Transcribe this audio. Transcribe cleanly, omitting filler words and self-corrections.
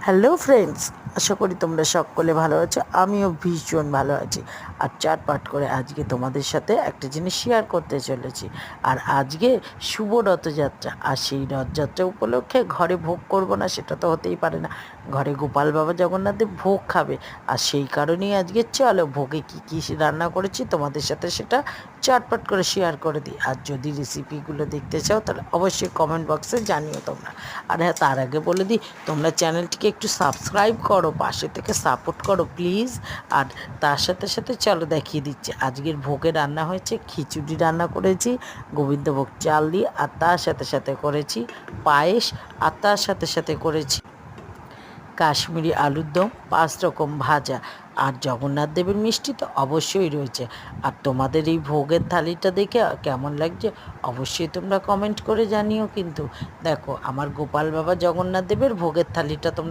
Hello friends, আশা করি তোমরা সকলে ভালো আছো। আমিও ভীষণ ভালো আছি। আর চাটপাট করে আজকে তোমাদের সাথে একটা জিনিস শেয়ার করতে চলেছি। আর আজকে শুভ রথযাত্রা, আর সেই রথযাত্রা উপলক্ষে ঘরে ভোগ করব না সেটা তো হতেই পারে না। ঘরে গোপাল বাবা জগন্নাথের ভোগ খাবে, আর সেই কারণেই আজকে চলো ভোগে কী কী রান্না করেছি তোমাদের সাথে সেটা চটপট করে শেয়ার করে দিই। আর যদি রেসিপিগুলো দেখতে চাও তাহলে অবশ্যই কমেন্ট বক্সে জানিও তোমরা। আর হ্যাঁ, তার আগে বলে দিই, তোমরা চ্যানেলটিকে একটু সাবস্ক্রাইব করো, পাশে থেকে সাপোর্ট করো প্লিজ। আর তার সাথে সাথে চলো দেখিয়ে দিচ্ছি আজকের ভোগে রান্না হয়েছে। খিচুড়ি রান্না করেছি গোবিন্দভোগ চাল দিয়ে, আর তার সাথে সাথে করেছি পায়েস, আর তার সাথে সাথে করেছি কাশ্মীরি আলুর দম, 5 রকম ভাজা। আর জগন্নাথ দেবের মিষ্টি তো অবশ্যই রয়েছে। আর তোমাদের এই ভোগের থালিটা দেখে কেমন লাগছে অবশ্যই তোমরা কমেন্ট করে জানিও। কিন্তু দেখো, আমার গোপাল বাবা জগন্নাথ দেবের ভোগের থালিটা তোমরা